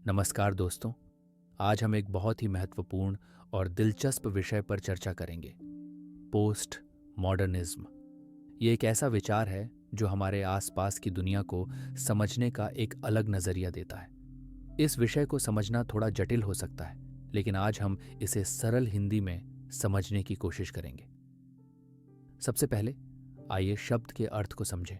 नमस्कार दोस्तों। आज हम एक बहुत ही महत्वपूर्ण और दिलचस्प विषय पर चर्चा करेंगे। Post modernism. ये एक ऐसा विचार है जो हमारे आसपास की दुनिया को समझने का एक अलग नज़रिया देता है। इस विषय को समझना थोड़ा जटिल हो सकता है, लेकिन आज हम इसे सरल हिंदी में समझने की कोशिश करेंगे। सबसे पहले आइए शब्द के अर्थ को समझें।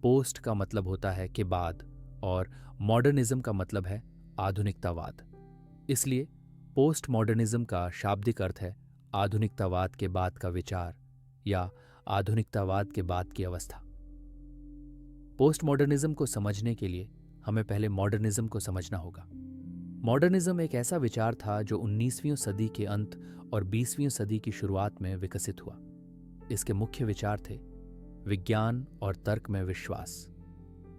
पोस्ट का मतलब होता है कि बाद, और मॉडर्निज्म का मतलब है आधुनिकतावाद। इसलिए पोस्ट मॉडर्निज्म का शाब्दिक अर्थ है आधुनिकतावाद के बाद का विचार या आधुनिकतावाद के बाद की अवस्था। पोस्ट मॉडर्निज्म को समझने के लिए हमें पहले मॉडर्निज्म को समझना होगा। मॉडर्निज्म एक ऐसा विचार था जो 19वीं सदी के अंत और 20वीं सदी की शुरुआत में विकसित हुआ। इसके मुख्य विचार थे विज्ञान और तर्क में विश्वास।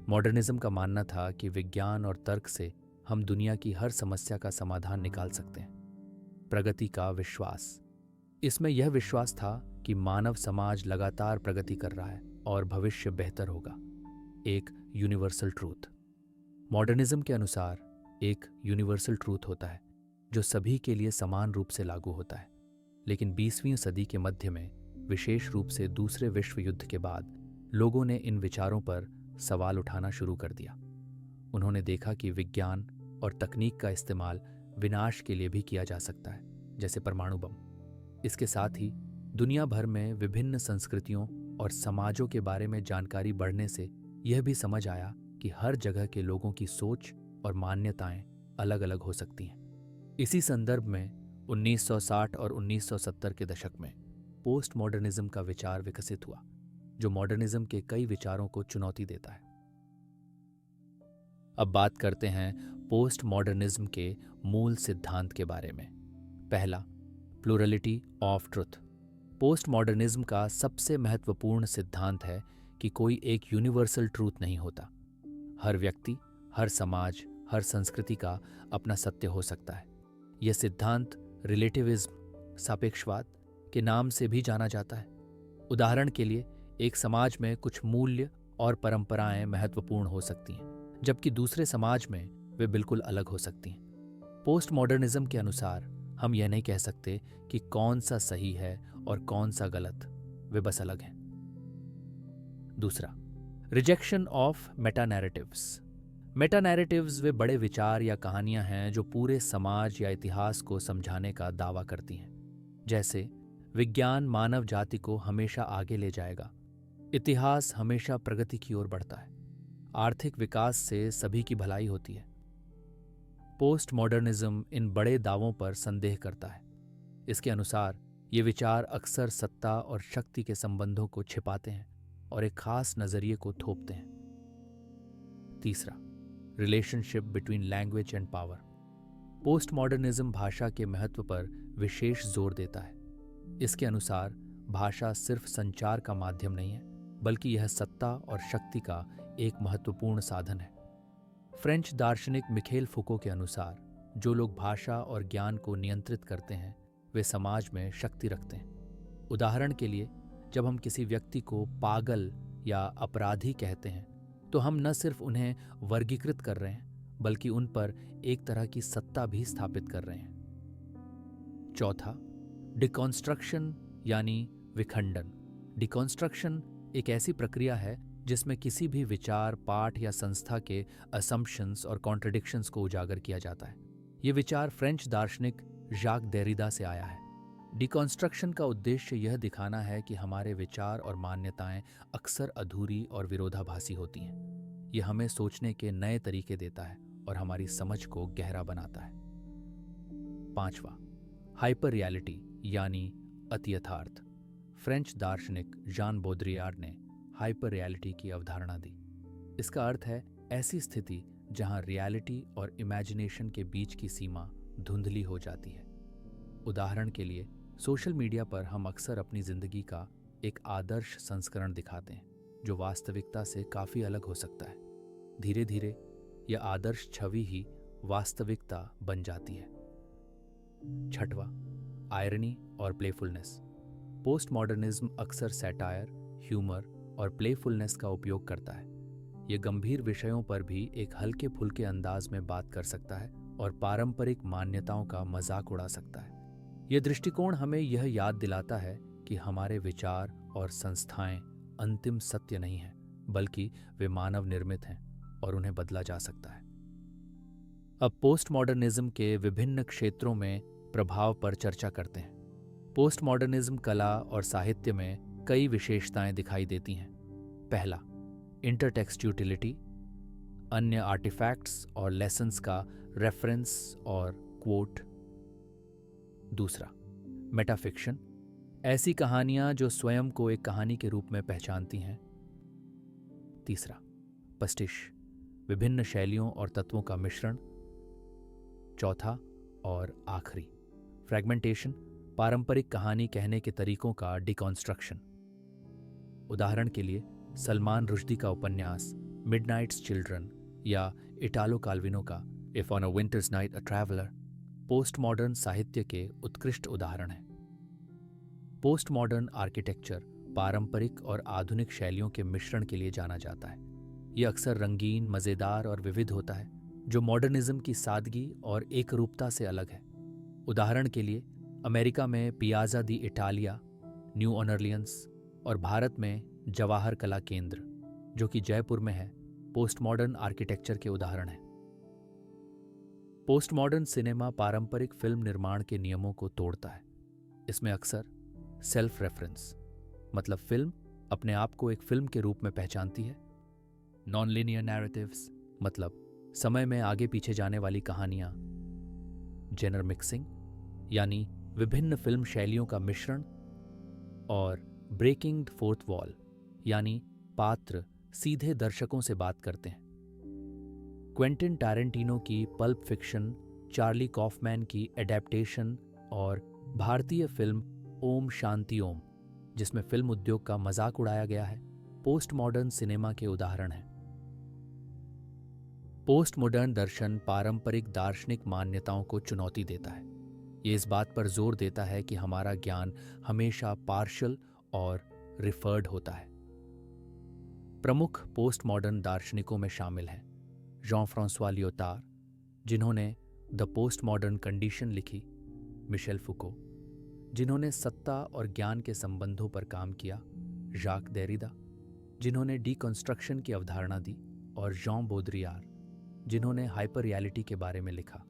मॉडर्निज्म का मानना था कि विज्ञान और तर्क से हम दुनिया की हर समस्या का समाधान निकाल सकते हैं। प्रगति का विश्वास। इसमें यह विश्वास था कि मानव समाज लगातार प्रगति कर रहा है और भविष्य बेहतर होगा। एक यूनिवर्सल ट्रूथ। मॉडर्निज्म के अनुसार एक यूनिवर्सल ट्रूथ होता है जो सभी के लिए समान रूप से लागू होता है। लेकिन 20वीं सदी के मध्य में, विशेष रूप से दूसरे विश्व युद्ध के बाद, लोगों ने इन विचारों पर सवाल उठाना शुरू कर दिया। उन्होंने देखा कि विज्ञान और तकनीक का इस्तेमाल विनाश के लिए भी किया जा सकता है, जैसे परमाणु बम। इसके साथ ही दुनिया भर में विभिन्न संस्कृतियों और समाजों के बारे में जानकारी बढ़ने से यह भी समझ आया कि हर जगह के लोगों की सोच और मान्यताएं अलग अलग हो सकती हैं। इसी संदर्भ में 1960 और 1970 के दशक में पोस्ट मॉडर्निज्म का विचार विकसित हुआ, जो मॉडर्निज्म के कई विचारों को चुनौती देता है। अब बात करते हैं पोस्ट मॉडर्निज्म के मूल सिद्धांत के बारे में। पहला, plurality of truth. Post modernism का सबसे महत्वपूर्ण सिद्धांत है कि कोई एक यूनिवर्सल ट्रूथ नहीं होता। हर व्यक्ति, हर समाज, हर संस्कृति का अपना सत्य हो सकता है। यह सिद्धांत रिलेटिविज्म, सापेक्षवाद के नाम से भी जाना जाता है। उदाहरण के लिए, एक समाज में कुछ मूल्य और परंपराएं महत्वपूर्ण हो सकती हैं, जबकि दूसरे समाज में वे बिल्कुल अलग हो सकती हैं। पोस्ट मॉडर्निज्म के अनुसार हम यह नहीं कह सकते कि कौन सा सही है और कौन सा गलत, वे बस अलग हैं। दूसरा, rejection of meta narratives. Meta narratives वे बड़े विचार या कहानियां हैं जो पूरे समाज या इतिहास को समझाने का दावा करती हैं। जैसे, विज्ञान मानव जाति को हमेशा आगे ले जाएगा, इतिहास हमेशा प्रगति की ओर बढ़ता है, आर्थिक विकास से सभी की भलाई होती है। पोस्ट मॉडर्निज्म इन बड़े दावों पर संदेह करता है। इसके अनुसार ये विचार अक्सर सत्ता और शक्ति के संबंधों को छिपाते हैं और एक खास नजरिए को थोपते हैं। तीसरा, relationship between language and power. Post modernism भाषा के महत्व पर विशेष जोर देता है। इसके अनुसार भाषा सिर्फ संचार का माध्यम नहीं है, बल्कि यह सत्ता और शक्ति का एक महत्वपूर्ण साधन है। फ्रेंच दार्शनिक मिखेल फुको के अनुसार जो लोग भाषा और ज्ञान को नियंत्रित करते हैं वे समाज में शक्ति रखते हैं। उदाहरण के लिए, जब हम किसी व्यक्ति को पागल या अपराधी कहते हैं तो हम न सिर्फ उन्हें वर्गीकृत कर रहे हैं, बल्कि उन पर एक तरह की सत्ता भी स्थापित कर रहे हैं। चौथा, डिकॉन्स्ट्रक्शन यानी विखंडन। डिकॉन्स्ट्रक्शन एक ऐसी प्रक्रिया है जिसमें किसी भी विचार, पाठ या संस्था के असम्पशंस और कॉन्ट्रडिक्शंस को उजागर किया जाता है। ये विचार फ्रेंच दार्शनिक जाक देरिडा से आया है। डिकॉन्स्ट्रक्शन का उद्देश्य यह दिखाना है कि हमारे विचार और मान्यताएं अक्सर अधूरी और विरोधाभासी होती हैं। यह हमें सोचने के नए तरीके देता है और हमारी समझ को गहरा बनाता है। पांचवा, हाइपर रियलिटी यानी अति यथार्थ। फ्रेंच दार्शनिक जान बोद्रियार्ड ने हाइपर रियलिटी की अवधारणा दी। इसका अर्थ है ऐसी स्थिति जहां रियलिटी और इमेजिनेशन के बीच की सीमा धुंधली हो जाती है। उदाहरण के लिए, सोशल मीडिया पर हम अक्सर अपनी जिंदगी का एक आदर्श संस्करण दिखाते हैं जो वास्तविकता से काफी अलग हो सकता है। धीरे धीरे यह आदर्श छवि ही वास्तविकता बन जाती है। छठवां, आयरनी और प्लेफुलनेस। पोस्ट मॉडर्निज्म अक्सर सैटायर, ह्यूमर और प्लेफुलनेस का उपयोग करता है। ये गंभीर विषयों पर भी एक हल्के फुल्के अंदाज में बात कर सकता है और पारंपरिक मान्यताओं का मजाक उड़ा सकता है। यह दृष्टिकोण हमें यह याद दिलाता है कि हमारे विचार और संस्थाएं अंतिम सत्य नहीं हैं, बल्कि वे मानव निर्मित हैं और उन्हें बदला जा सकता है। अब पोस्ट मॉडर्निज्म के विभिन्न क्षेत्रों में प्रभाव पर चर्चा करते हैं। पोस्ट मॉडर्निज्म कला और साहित्य में कई विशेषताएं दिखाई देती हैं। पहला, इंटरटेक्स्ट यूटिलिटी, अन्य आर्टिफैक्ट्स और लेसन्स का रेफरेंस और क्वोट। दूसरा, मेटाफिक्शन, ऐसी कहानियां जो स्वयं को एक कहानी के रूप में पहचानती हैं। तीसरा, पस्टिश, विभिन्न शैलियों और तत्वों का मिश्रण। चौथा और आखिरी, फ्रैगमेंटेशन, पारंपरिक कहानी कहने के तरीकों का डिकॉन्स्ट्रक्शन। उदाहरण के लिए सलमान रुश्दी का उपन्यास मिडनाइट्स चिल्ड्रन या इटालो काल्विनो का if on a winters night a traveller post modern साहित्य के उत्कृष्ट उदाहरण हैं। पोस्ट मॉडर्न आर्किटेक्चर पारंपरिक और आधुनिक शैलियों के मिश्रण के लिए जाना जाता है। ये अक्सर रंगीन, मज़ेदार और विविध होता है, जो मॉडर्निज्म की सादगी और एकरूपता से अलग है। उदाहरण के लिए अमेरिका में पियाज़ा दी इटालिया, न्यू ऑर्लियंस और भारत में जवाहर कला केंद्र, जो कि जयपुर में है, पोस्ट मॉडर्न आर्किटेक्चर के उदाहरण हैं। पोस्ट मॉडर्न सिनेमा पारंपरिक फिल्म निर्माण के नियमों को तोड़ता है। इसमें अक्सर सेल्फ रेफरेंस, मतलब फिल्म अपने आप को एक फिल्म के रूप में पहचानती है। नॉन लीनियर नैरेटिव्स, मतलब समय में आगे पीछे जाने वाली कहानियां। जेनर मिक्सिंग, यानी विभिन्न फिल्म शैलियों का मिश्रण। और ब्रेकिंग द फोर्थ वॉल, यानी पात्र सीधे दर्शकों से बात करते हैं। क्वेंटिन टैरेंटिनो की पल्प फिक्शन, चार्ली कॉफमैन की एडेप्टेशन और भारतीय फिल्म ओम शांति ओम, जिसमें फिल्म उद्योग का मजाक उड़ाया गया है, पोस्ट मॉडर्न सिनेमा के उदाहरण हैं। पोस्ट मॉडर्न दर्शन पारंपरिक दार्शनिक मान्यताओं को चुनौती देता है। ये इस बात पर जोर देता है कि हमारा ज्ञान हमेशा पार्शल और रिफर्ड होता है। प्रमुख पोस्ट मॉडर्न दार्शनिकों में शामिल हैं जॉन फ्रांसवा लियोटार, जिन्होंने द पोस्ट मॉडर्न कंडीशन लिखी, मिशेल फुको, जिन्होंने सत्ता और ज्ञान के संबंधों पर काम किया, जाक देरिडा, जिन्होंने डीकंस्ट्रक्शन की अवधारणा दी, और जॉन बोद्रियार, जिन्होंने हाइपर रियलिटी के बारे में लिखा।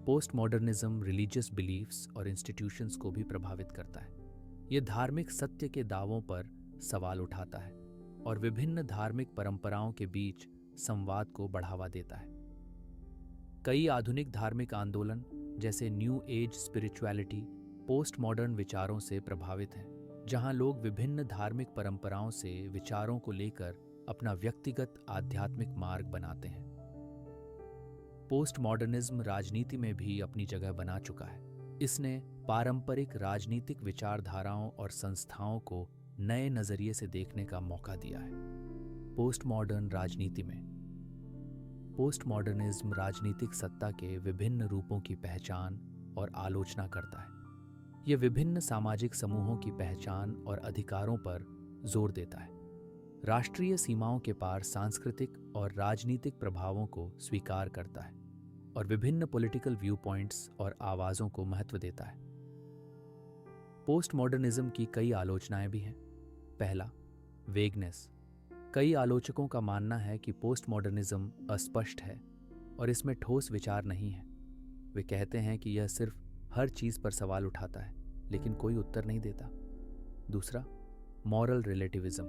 पोस्ट मॉडर्निज्म रिलीजियस बिलीफ्स और इंस्टीट्यूशंस को भी प्रभावित करता है। ये धार्मिक सत्य के दावों पर सवाल उठाता है और विभिन्न धार्मिक परंपराओं के बीच संवाद को बढ़ावा देता है। कई आधुनिक धार्मिक आंदोलन जैसे new age spirituality post modern विचारों से प्रभावित हैं, जहां लोग विभिन्न धार्मिक परंपराओं से विचारों को लेकर अपना व्यक्तिगत आध्यात्मिक मार्ग बनाते हैं। पोस्ट मॉडर्निज्म राजनीति में भी अपनी जगह बना चुका है। इसने पारंपरिक राजनीतिक विचारधाराओं और संस्थाओं को नए नजरिए से देखने का मौका दिया है। पोस्ट मॉडर्न राजनीति में पोस्ट मॉडर्निज्म राजनीतिक सत्ता के विभिन्न रूपों की पहचान और आलोचना करता है। यह विभिन्न सामाजिक समूहों की पहचान और अधिकारों पर जोर देता है। राष्ट्रीय सीमाओं के पार सांस्कृतिक और राजनीतिक प्रभावों को स्वीकार करता है और विभिन्न पॉलिटिकल व्यू पॉइंट्स और आवाज़ों को महत्व देता है। पोस्ट मॉडर्निज्म की कई आलोचनाएं भी हैं। पहला, वेगनेस। कई आलोचकों का मानना है कि पोस्ट मॉडर्निज्म अस्पष्ट है और इसमें ठोस विचार नहीं है। वे कहते हैं कि यह सिर्फ हर चीज़ पर सवाल उठाता है लेकिन कोई उत्तर नहीं देता। दूसरा, मॉरल रिलेटिविज्म।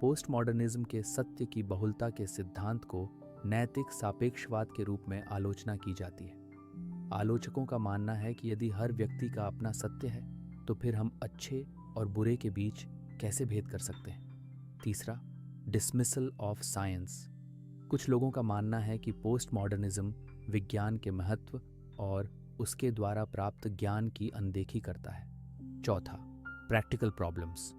पोस्ट मॉडर्निज्म के सत्य की बहुलता के सिद्धांत को नैतिक सापेक्षवाद के रूप में आलोचना की जाती है। आलोचकों का मानना है कि यदि हर व्यक्ति का अपना सत्य है तो फिर हम अच्छे और बुरे के बीच कैसे भेद कर सकते हैं। तीसरा, डिसमिसल ऑफ साइंस। कुछ लोगों का मानना है कि पोस्ट मॉडर्निज्म विज्ञान के महत्व और उसके द्वारा प्राप्त ज्ञान की अनदेखी करता है। चौथा, प्रैक्टिकल प्रॉब्लम्स।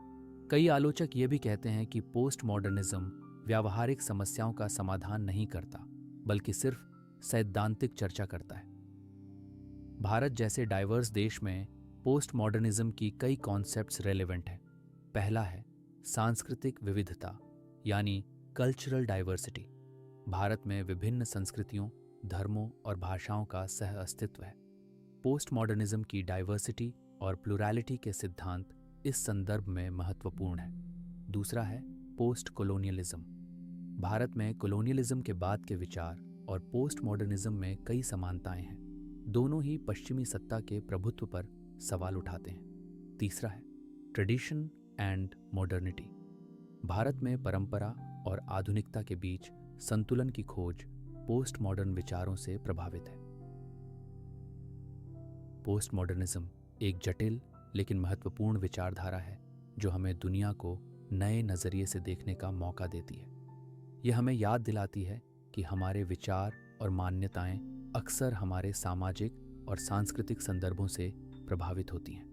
कई आलोचक ये भी कहते हैं कि पोस्ट मॉडर्निज्म व्यावहारिक समस्याओं का समाधान नहीं करता बल्कि सिर्फ सैद्धांतिक चर्चा करता है। भारत जैसे डाइवर्स देश में पोस्ट मॉडर्निज्म की कई कॉन्सेप्ट्स रेलेवेंट हैं। पहला है सांस्कृतिक विविधता, यानी कल्चरल डाइवर्सिटी। भारत में विभिन्न संस्कृतियों, धर्मों और भाषाओं का सह अस्तित्व है। पोस्ट मॉडर्निज्म की डाइवर्सिटी और प्लुरैलिटी के सिद्धांत इस संदर्भ में महत्वपूर्ण है। दूसरा है पोस्ट कोलोनियलिज्म। भारत में कोलोनियलिज्म के बाद के विचार और पोस्ट मॉडर्निज्म में कई समानताएं हैं। दोनों ही पश्चिमी सत्ता के प्रभुत्व पर सवाल उठाते हैं। तीसरा है ट्रेडिशन एंड मॉडर्निटी। भारत में परंपरा और आधुनिकता के बीच संतुलन की खोज पोस्ट मॉडर्न विचारों से प्रभावित है। पोस्ट मॉडर्निज्म एक जटिल लेकिन महत्वपूर्ण विचारधारा है जो हमें दुनिया को नए नजरिए से देखने का मौका देती है। यह हमें याद दिलाती है कि हमारे विचार और मान्यताएं अक्सर हमारे सामाजिक और सांस्कृतिक संदर्भों से प्रभावित होती हैं।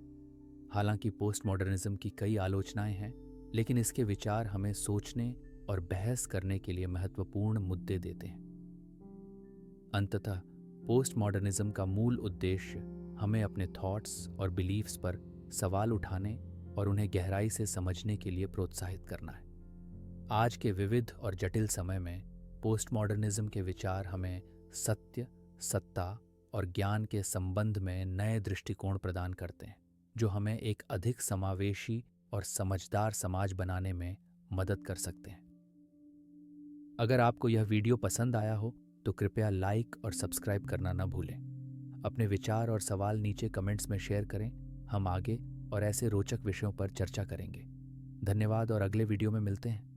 हालांकि पोस्ट मॉडर्निज्म की कई आलोचनाएं हैं, लेकिन इसके विचार हमें सोचने और बहस करने के लिए महत्वपूर्ण मुद्दे देते हैं। अंततः पोस्ट मॉडर्निज्म का मूल उद्देश्य हमें अपने थॉट्स और बिलीफ्स पर सवाल उठाने और उन्हें गहराई से समझने के लिए प्रोत्साहित करना है। आज के विविध और जटिल समय में पोस्ट मॉडर्निज्म के विचार हमें सत्य, सत्ता और ज्ञान के संबंध में नए दृष्टिकोण प्रदान करते हैं, जो हमें एक अधिक समावेशी और समझदार समाज बनाने में मदद कर सकते हैं। अगर आपको यह वीडियो पसंद आया हो तो कृपया लाइक और सब्सक्राइब करना न भूलें। अपने विचार और सवाल नीचे कमेंट्स में शेयर करें। हम आगे और ऐसे रोचक विषयों पर चर्चा करेंगे। धन्यवाद और अगले वीडियो में मिलते हैं।